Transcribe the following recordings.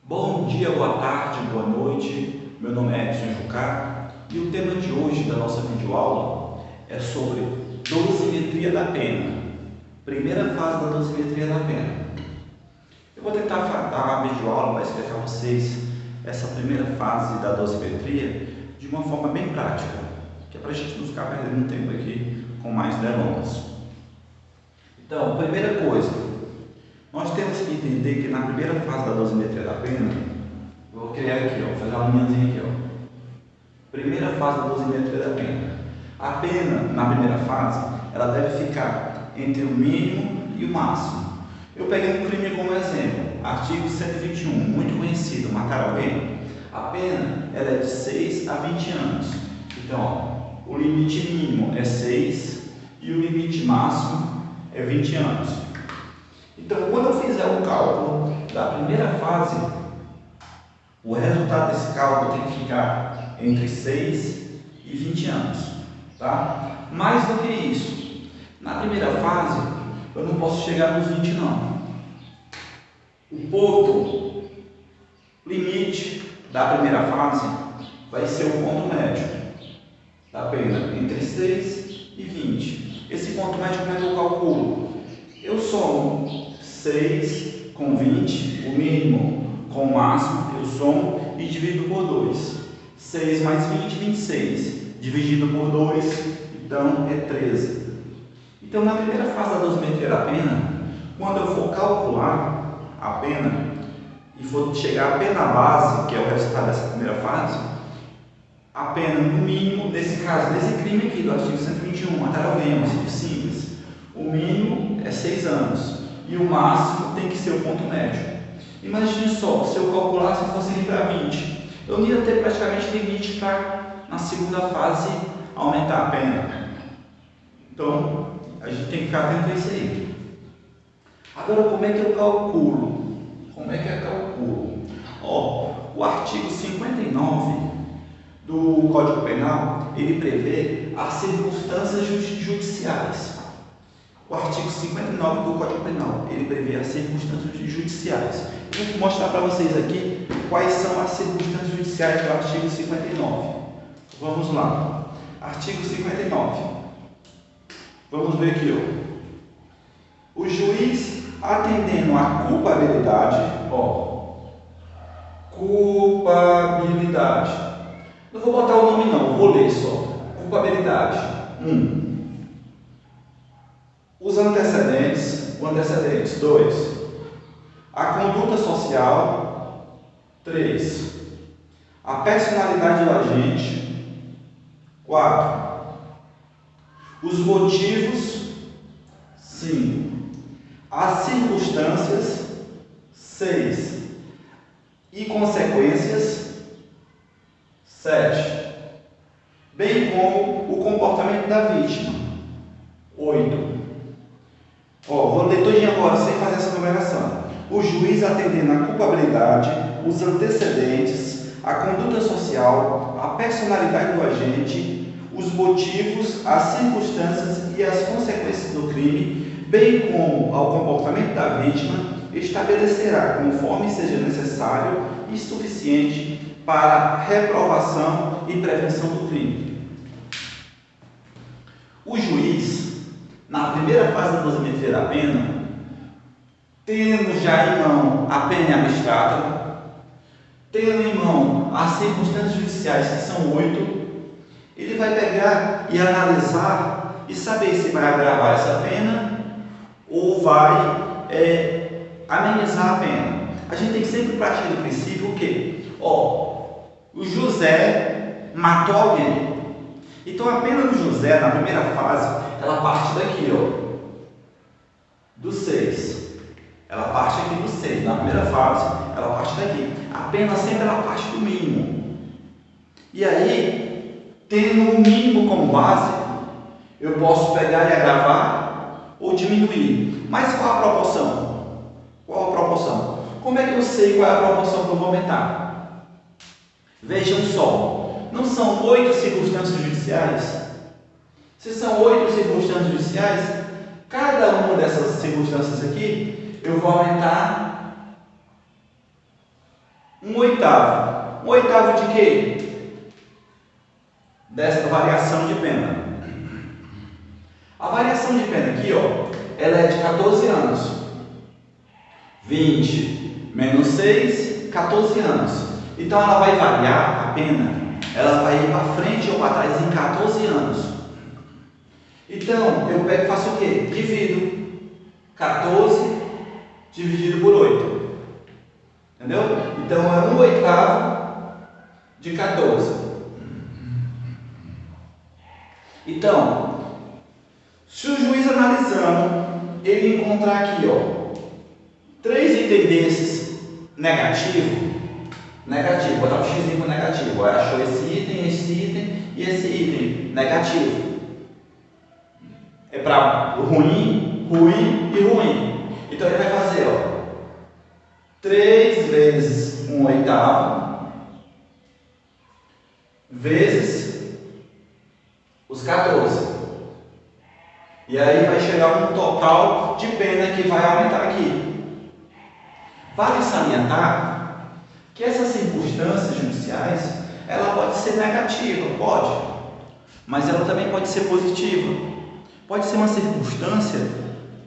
Bom dia, boa tarde, boa noite. Meu nome é Edson Jucá e o tema de hoje da nossa videoaula é sobre dosimetria da pena. Primeira fase da dosimetria da pena. Eu vou tentar dar a videoaula para explicar a vocês essa primeira fase da dosimetria de uma forma bem prática, que é para a gente não ficar perdendo tempo aqui com mais delongas. Então, primeira coisa, nós temos que entender que na primeira fase da dosimetria da pena, vou criar aqui, vou fazer uma linhazinha aqui, primeira fase da dosimetria da pena. A pena, na primeira fase, ela deve ficar entre o mínimo e o máximo. Eu peguei um crime como exemplo, artigo 121, muito conhecido, matar alguém. A pena ela é de 6 a 20 anos. Então, o limite mínimo é 6 e o limite máximo é 20 anos. Então, quando eu fizer o cálculo da primeira fase, o resultado desse cálculo tem que ficar entre 6 e 20 anos, tá? Mais do que isso, na primeira fase, eu não posso chegar nos 20 não. O ponto limite da primeira fase vai ser o ponto médio da pena, entre 6 e 20. Esse ponto médio, como é que eu calculo? Eu somo 6 com 20, o mínimo com o máximo, eu somo e divido por 2. 6 mais 20, 26. Dividido por 2, então é 13. Então, na primeira fase da dosimetria da pena, quando eu for calcular a pena e for chegar à pena base, que é o resultado dessa primeira fase, a pena no mínimo, nesse caso, nesse crime aqui do artigo 121, matar alguém, é um homicídio simples, o mínimo é 6 anos e o máximo tem que ser o ponto médio. Imagine só, se eu calculasse e fosse ir para 20, eu não ia ter praticamente limite para, na segunda fase, aumentar a pena. Então, a gente tem que ficar atento a isso aí. Agora, como é que eu calculo? O artigo 59 do Código Penal, ele prevê as circunstâncias judiciais. O artigo 59 do Código Penal, ele prevê as circunstâncias judiciais. Eu vou mostrar para vocês aqui quais são as circunstâncias judiciais do artigo 59. Vamos lá. Artigo 59. Vamos ver aqui, O juiz, atendendo à culpabilidade, culpabilidade. Não vou botar o nome não, vou ler só. Culpabilidade. 1. Os antecedentes. 2. A conduta social. 3. A personalidade do agente. 4. Os motivos. 5. As circunstâncias. 6. E consequências. 7. Bem como o comportamento da vítima. 8. Vou ler todinho agora, sem fazer essa numeração. O juiz, atendendo à culpabilidade, os antecedentes, a conduta social, a personalidade do agente, os motivos, as circunstâncias e as consequências do crime, bem como ao comportamento da vítima, estabelecerá, conforme seja necessário e suficiente para reprovação e prevenção do crime. O juiz, na primeira fase da dosimetria da pena, tendo já em mão a pena abstrata, tendo em mão as circunstâncias judiciais, que são 8, ele vai pegar e analisar e saber se vai agravar essa pena ou vai amenizar a pena. A gente tem que sempre partir do princípio que, o José matou alguém. Então a pena do José, na primeira fase, ela parte daqui, do 6. Ela parte aqui do 6. Na primeira fase, ela parte daqui. A pena sempre ela parte do mínimo. E aí, tendo o mínimo como base, eu posso pegar e agravar ou diminuir. Mas qual a proporção? Como é que eu sei qual é a proporção que eu vou aumentar? Vejam só, não são 8 circunstâncias judiciais? Se são 8 circunstâncias judiciais, cada uma dessas circunstâncias aqui, eu vou aumentar Um oitavo. Um oitavo de quê? Desta variação de pena. A variação de pena aqui, ó, ela é de 14 anos. 20 menos 6, 14 anos. Então ela vai variar a pena, ela vai ir para frente ou para trás em 14 anos. Então eu pego e faço o quê? Divido 14 dividido por 8. Entendeu? Então é 1/8 de 14. Então, se o juiz analisando, ele encontrar aqui, ó, 3 itens desses negativo, botar o x por negativo, aí achou esse item e esse item negativo. É para ruim, ruim e ruim. Então ele vai fazer, ó, 3 vezes 1/8 vezes os 14. E aí vai chegar um total de pena que vai aumentar aqui. Vale salientar que essas circunstâncias judiciais, ela pode ser negativa, pode, mas ela também pode ser positiva. Pode ser uma circunstância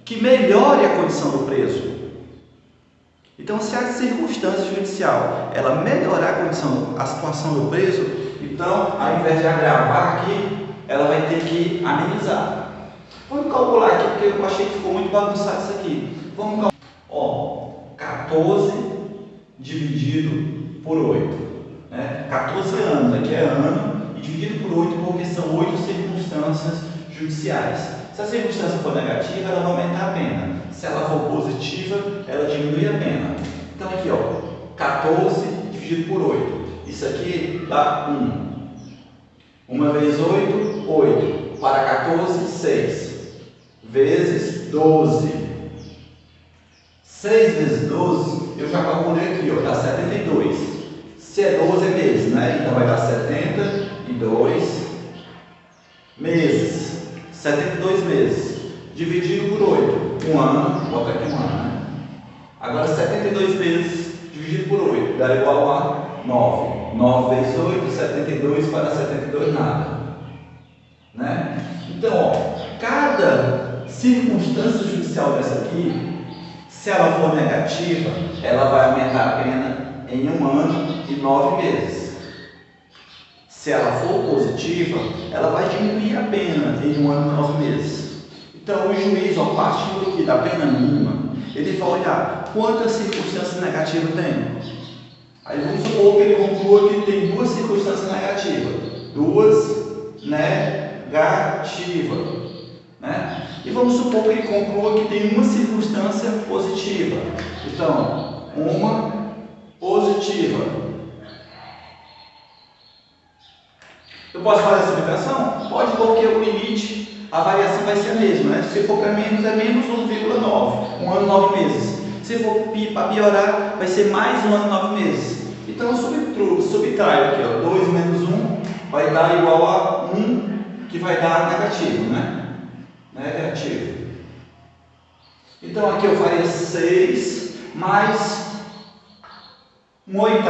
que melhore a condição do preso. Então, se a circunstância judicial ela melhorar a situação do preso, então, ao invés de agravar aqui, ela vai ter que amenizar. Vamos calcular aqui, porque eu achei que ficou muito bagunçado isso aqui. Vamos calcular. Ó, 14 dividido por 8. Né? 14 anos, aqui é ano, e dividido por 8 porque são 8 circunstâncias judiciais. Se a circunstância for negativa, ela vai aumentar a pena. Se ela for positiva, ela diminui a pena. Então aqui, ó, 14 dividido por 8. Isso aqui dá 1. 1 vezes 8, 8. Para 14, 6. Vezes 12. 6 vezes 12, eu já calculei aqui, ó, dá 72. Se é 12 meses, né? Então vai dar 72 meses. 72 meses. Dividido por 8. 1 ano, bota aqui 1 ano, né? Agora 72 vezes dividido por 8 dá igual a 9. 9 vezes 8, 72 para 72 nada. Né? Então, ó, cada circunstância judicial dessa aqui, se ela for negativa, ela vai aumentar a pena em 1 ano e 9 meses. Se ela for positiva, ela vai diminuir a pena em 1 ano e 9 meses. Então, o juiz, ó, partindo aqui da pena mínima, ele vai olhar quantas circunstâncias negativas tem. Aí vamos supor que ele conclua que tem 2 circunstâncias negativas. 2 negativas. Né? E vamos supor que ele conclua que tem uma circunstância positiva. Então, uma positiva. Eu posso fazer essa subtração? Pode, porque o limite, a variação vai ser a mesma. Né? Se for para menos, é menos 1,9. 1 ano e 9 meses. Se for para piorar, vai ser mais 1 ano e 9 meses. Então, eu subtraio aqui, ó, 2 menos 1 vai dar igual a 1, que vai dar negativo, né? Negativo. Então aqui eu faria 6 mais 1/8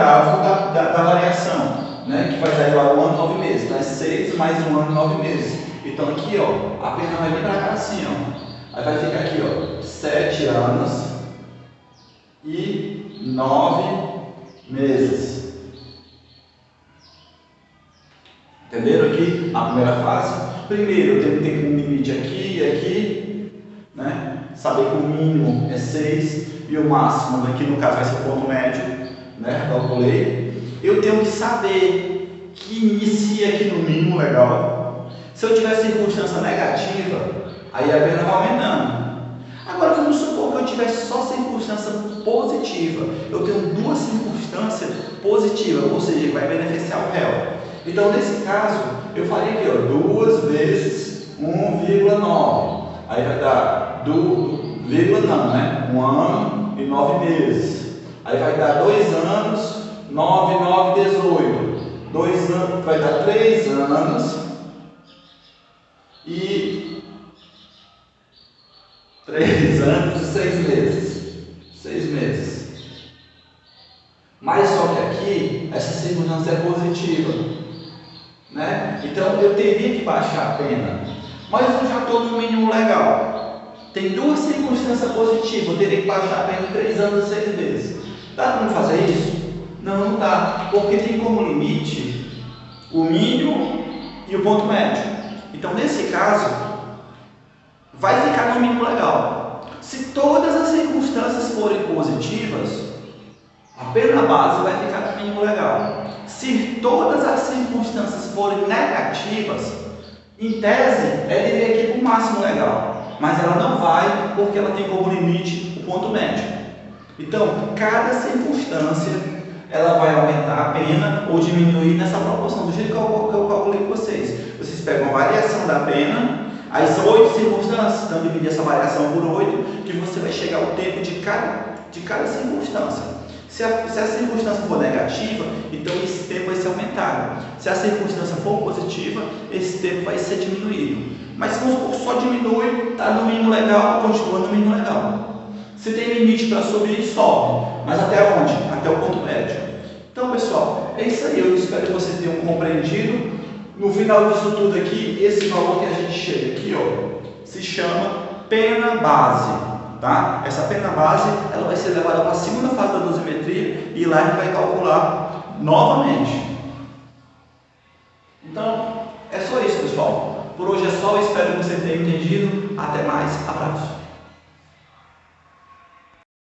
da variação, né? Que vai dar igual a 1 ano e 9 meses. Então é 6 mais 1 ano e 9 meses. Então aqui, ó, a pena vai vir para cá assim, ó. Aí vai ficar aqui, ó, 7 anos e 9 meses. Entenderam aqui a primeira fase? Primeiro, eu tenho que ter um limite aqui e aqui, né? Saber que o mínimo é 6 e o máximo, aqui no caso vai ser o ponto médio, né? Calculei. Eu tenho que saber que inicia aqui no mínimo, legal. Se eu tiver circunstância negativa, aí a pena vai aumentando. Agora, vamos supor que eu tivesse só circunstância positiva. Eu tenho 2 circunstâncias positivas, ou seja, que vai beneficiar o réu. Então, nesse caso, eu faria aqui, ó, 2 vezes 1,9. Aí vai dar 1 ano e 9 meses. Aí vai dar 2 anos, 9, 9, 18. 2 anos, vai dar 3 anos e 3 anos e 6 meses. 6 meses. Mas só que essa circunstância é positiva, né? Então eu teria que baixar a pena, mas eu já estou no mínimo legal. Tem duas circunstâncias positivas, eu teria que baixar a pena de 3 anos e 6 meses. Dá para fazer isso? Não, não dá, porque tem como limite o mínimo e o ponto médio. Então nesse caso, vai ficar no mínimo legal. Se todas as circunstâncias forem positivas, a pena base vai ficar no mínimo legal. Se todas as circunstâncias forem negativas, em tese, ela iria aqui para o máximo legal, mas ela não vai, porque ela tem como limite o ponto médio. Então, cada circunstância, ela vai aumentar a pena ou diminuir nessa proporção, do jeito que eu calculei com vocês. Vocês pegam a variação da pena, aí são 8 circunstâncias, então dividir essa variação por 8, que você vai chegar ao tempo de cada circunstância. Se a circunstância for negativa, então esse tempo vai ser aumentado. Se a circunstância for positiva, esse tempo vai ser diminuído. Mas se só diminui, está no mínimo legal, continua no mínimo legal. Se tem limite para subir, sobe. Mas até onde? Até o ponto médio. Então, pessoal, é isso aí. Eu espero que vocês tenham compreendido. No final disso tudo aqui, esse valor que a gente chega aqui, ó, se chama pena base. Tá? Essa pena base ela vai ser levada para a segunda fase da dosimetria e lá a gente vai calcular novamente. Então, é só isso, pessoal. Por hoje é só. Espero que você tenha entendido. Até mais. Abraço.